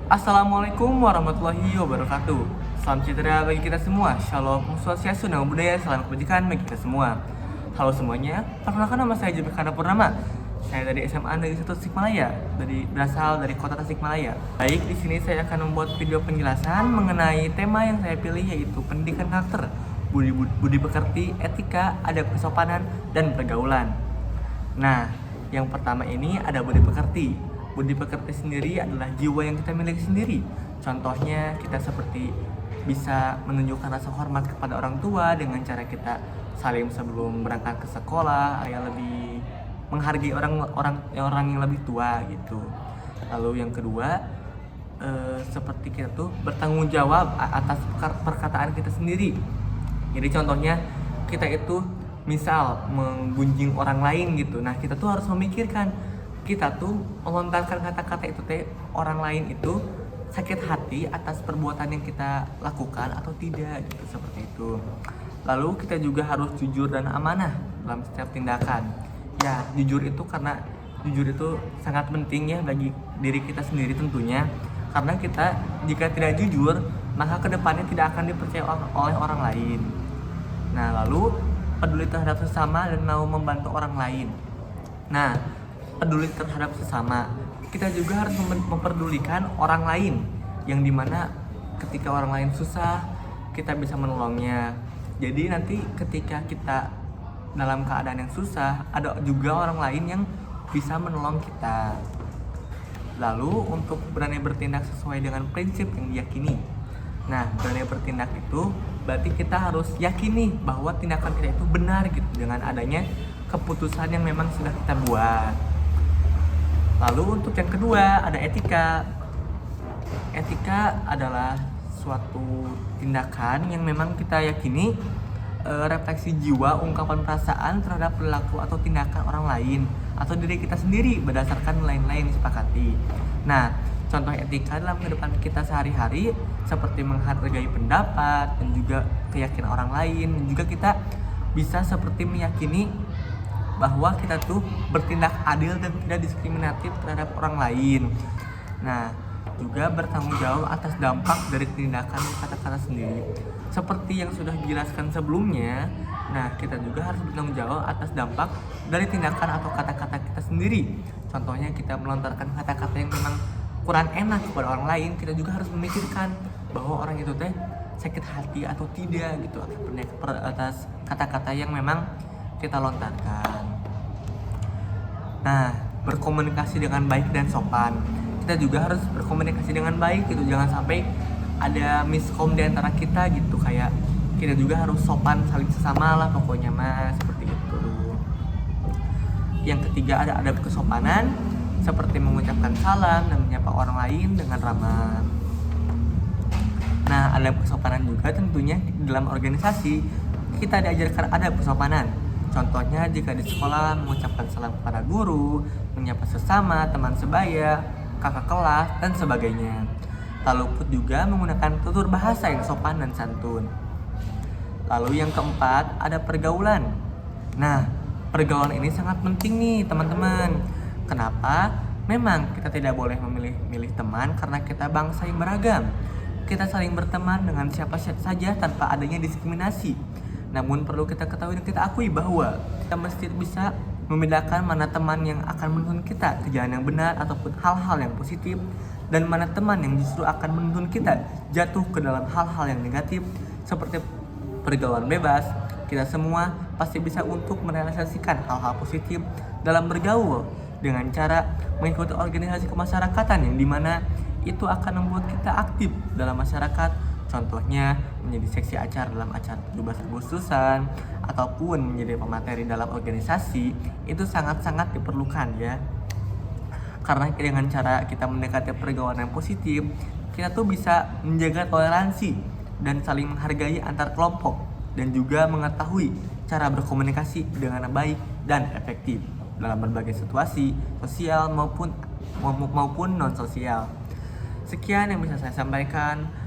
Assalamualaikum warahmatullahi wabarakatuh. Salam sejahtera bagi kita semua. Shalom, swastiastu, namo buddhaya, salam kebajikan bagi kita semua. Halo semuanya, perkenalkan nama saya Jupikana Purnama. Saya dari SMA Negeri 1 Tasikmalaya, berasal dari kota Tasikmalaya. Baik, di sini saya akan membuat video penjelasan mengenai tema yang saya pilih, yaitu pendidikan karakter, budi pekerti, etika, adab kesopanan, dan pergaulan. Nah, yang pertama ini ada budi pekerti. Budi pekerti sendiri adalah jiwa yang kita miliki sendiri. Contohnya kita seperti bisa menunjukkan rasa hormat kepada orang tua dengan cara kita salim sebelum berangkat ke sekolah, ya lebih menghargai orang yang lebih tua gitu. Lalu yang kedua, seperti kita tuh bertanggung jawab atas perkataan kita sendiri. Jadi contohnya kita itu misal menggunjing orang lain gitu. Nah, kita tuh harus memikirkan kita tuh melontarkan kata-kata itu orang lain itu sakit hati atas perbuatan yang kita lakukan atau tidak gitu, seperti itu. Lalu kita juga harus jujur dan amanah dalam setiap tindakan. Ya, jujur itu sangat penting ya bagi diri kita sendiri tentunya. Karena kita jika tidak jujur, maka kedepannya tidak akan dipercaya oleh orang lain. Nah, lalu peduli terhadap sesama dan mau membantu orang lain. Nah, peduli terhadap sesama, kita juga harus memperdulikan orang lain, yang dimana ketika orang lain susah, kita bisa menolongnya. Jadi nanti ketika kita dalam keadaan yang susah, ada juga orang lain yang bisa menolong kita. Lalu untuk berani bertindak sesuai dengan prinsip yang diyakini. Nah, berani bertindak itu berarti kita harus yakini bahwa tindakan kita itu benar gitu, dengan adanya keputusan yang memang sudah kita buat. Lalu untuk yang kedua ada etika. Etika adalah suatu tindakan yang memang kita yakini refleksi jiwa, ungkapan perasaan terhadap perilaku atau tindakan orang lain atau diri kita sendiri berdasarkan nilai-nilai yang disepakati. Nah, contoh etika dalam kehidupan kita sehari-hari seperti menghargai pendapat dan juga keyakinan orang lain, dan juga kita bisa seperti meyakini bahwa kita tuh bertindak adil dan tidak diskriminatif terhadap orang lain. Nah, juga bertanggung jawab atas dampak dari tindakan kata-kata sendiri. Seperti yang sudah dijelaskan sebelumnya, nah kita juga harus bertanggung jawab atas dampak dari tindakan atau kata-kata kita sendiri. Contohnya kita melontarkan kata-kata yang memang kurang enak kepada orang lain, kita juga harus memikirkan bahwa orang itu sakit hati atau tidak gitu atas kata-kata yang memang kita lontarkan. Nah, berkomunikasi dengan baik dan sopan. Kita juga harus berkomunikasi dengan baik gitu, jangan sampai ada miskom di antara kita gitu, kayak kita juga harus sopan saling sesama lah pokoknya mas, seperti itu. Yang ketiga ada adab kesopanan, seperti mengucapkan salam dan menyapa orang lain dengan ramah. Nah, adab kesopanan juga tentunya dalam organisasi kita diajarkan adab kesopanan. Contohnya jika di sekolah mengucapkan salam kepada guru, menyapa sesama, teman sebaya, kakak kelas, dan sebagainya. Lalu pun juga menggunakan tutur bahasa yang sopan dan santun. Lalu yang keempat ada pergaulan. Nah, pergaulan ini sangat penting nih teman-teman. Kenapa? Memang kita tidak boleh memilih teman karena kita bangsa yang beragam. Kita saling berteman dengan siapa saja tanpa adanya diskriminasi. Namun perlu kita ketahui dan kita akui bahwa kita mesti bisa membedakan mana teman yang akan menuntun kita ke jalan yang benar ataupun hal-hal yang positif, dan mana teman yang justru akan menuntun kita jatuh ke dalam hal-hal yang negatif seperti pergaulan bebas. Kita semua pasti bisa untuk merealisasikan hal-hal positif dalam bergaul dengan cara mengikuti organisasi kemasyarakatan yang dimana itu akan membuat kita aktif dalam masyarakat. Contohnya menjadi seksi acara dalam acara 17 Agustusan ataupun menjadi pemateri dalam organisasi, itu sangat-sangat diperlukan ya. Karena dengan cara kita mendekati pergaulan yang positif, kita tuh bisa menjaga toleransi dan saling menghargai antar kelompok, dan juga mengetahui cara berkomunikasi dengan baik dan efektif dalam berbagai situasi sosial maupun non sosial. Sekian yang bisa saya sampaikan.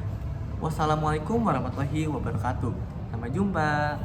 Wassalamualaikum warahmatullahi wabarakatuh. Sampai jumpa.